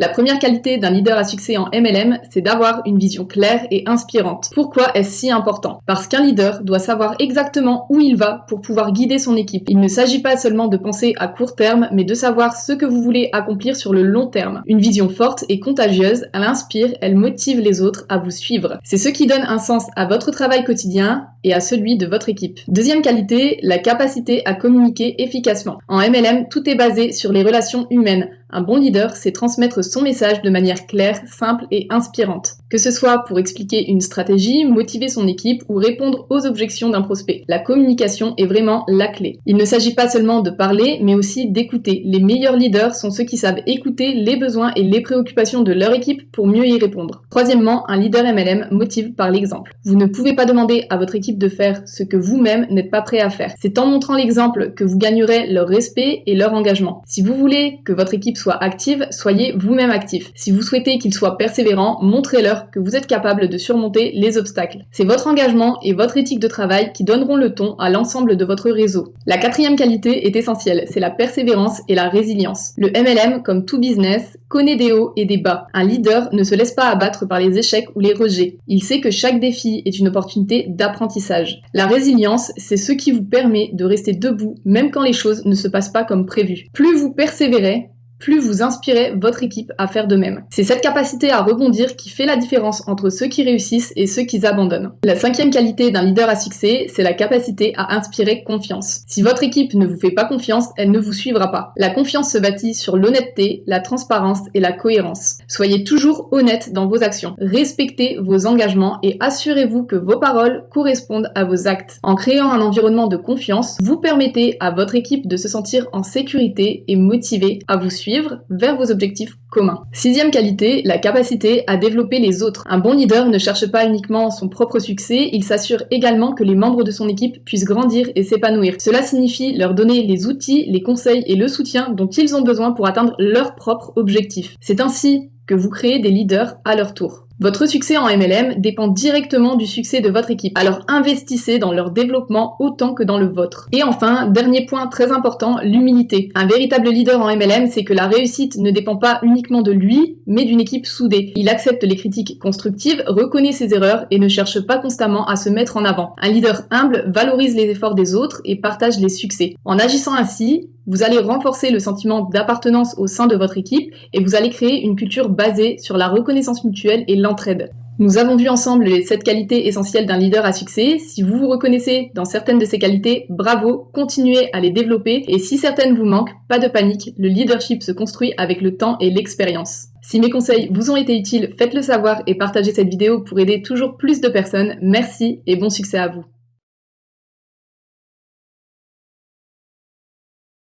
La première qualité d'un leader à succès en MLM, c'est d'avoir une vision claire et inspirante. Pourquoi est-ce si important? Parce qu'un leader doit savoir exactement où il va pour pouvoir guider son équipe. Il ne s'agit pas seulement de penser à court terme, mais de savoir ce que vous voulez accomplir sur le long terme. Une vision forte et contagieuse, elle inspire, elle motive les autres à vous suivre. C'est ce qui donne un sens à votre travail quotidien et à celui de votre équipe. Deuxième qualité, la capacité à communiquer efficacement. En MLM, tout est basé sur les relations humaines. Un bon leader, c'est transmettre son message de manière claire, simple et inspirante. Que ce soit pour expliquer une stratégie, motiver son équipe ou répondre aux objections d'un prospect. La communication est vraiment la clé. Il ne s'agit pas seulement de parler, mais aussi d'écouter. Les meilleurs leaders sont ceux qui savent écouter les besoins et les préoccupations de leur équipe pour mieux y répondre. Troisièmement, un leader MLM motive par l'exemple. Vous ne pouvez pas demander à votre équipe de faire ce que vous-même n'êtes pas prêt à faire. C'est en montrant l'exemple que vous gagnerez leur respect et leur engagement. Si vous voulez que votre équipe soit active, soyez vous-même actif. Si vous souhaitez qu'ils soient persévérants, montrez-leur que vous êtes capable de surmonter les obstacles. C'est votre engagement et votre éthique de travail qui donneront le ton à l'ensemble de votre réseau. La quatrième qualité est essentielle, c'est la persévérance et la résilience. Le MLM, comme tout business, connaît des hauts et des bas. Un leader ne se laisse pas abattre par les échecs ou les rejets. Il sait que chaque défi est une opportunité d'apprentissage. La résilience, c'est ce qui vous permet de rester debout même quand les choses ne se passent pas comme prévu. Plus vous persévérez, plus vous inspirez votre équipe à faire de même. C'est cette capacité à rebondir qui fait la différence entre ceux qui réussissent et ceux qui abandonnent. La cinquième qualité d'un leader à succès, c'est la capacité à inspirer confiance. Si votre équipe ne vous fait pas confiance, elle ne vous suivra pas. La confiance se bâtit sur l'honnêteté, la transparence et la cohérence. Soyez toujours honnête dans vos actions. Respectez vos engagements et assurez-vous que vos paroles correspondent à vos actes. En créant un environnement de confiance, vous permettez à votre équipe de se sentir en sécurité et motivée à vous suivre vers vos objectifs communs. Sixième qualité, la capacité à développer les autres. Un bon leader ne cherche pas uniquement son propre succès, il s'assure également que les membres de son équipe puissent grandir et s'épanouir. Cela signifie leur donner les outils, les conseils et le soutien dont ils ont besoin pour atteindre leurs propres objectifs. C'est ainsi que vous créez des leaders à leur tour. Votre succès en MLM dépend directement du succès de votre équipe, alors investissez dans leur développement autant que dans le vôtre. Et enfin, dernier point très important, l'humilité. Un véritable leader en MLM, c'est que la réussite ne dépend pas uniquement de lui, mais d'une équipe soudée. Il accepte les critiques constructives, reconnaît ses erreurs et ne cherche pas constamment à se mettre en avant. Un leader humble valorise les efforts des autres et partage les succès. En agissant ainsi, vous allez renforcer le sentiment d'appartenance au sein de votre équipe et vous allez créer une culture basée sur la reconnaissance mutuelle et l'entraide. Nous avons vu ensemble les 7 qualités essentielles d'un leader à succès. Si vous vous reconnaissez dans certaines de ces qualités, bravo, continuez à les développer. Et si certaines vous manquent, pas de panique, le leadership se construit avec le temps et l'expérience. Si mes conseils vous ont été utiles, faites-le savoir et partagez cette vidéo pour aider toujours plus de personnes. Merci et bon succès à vous.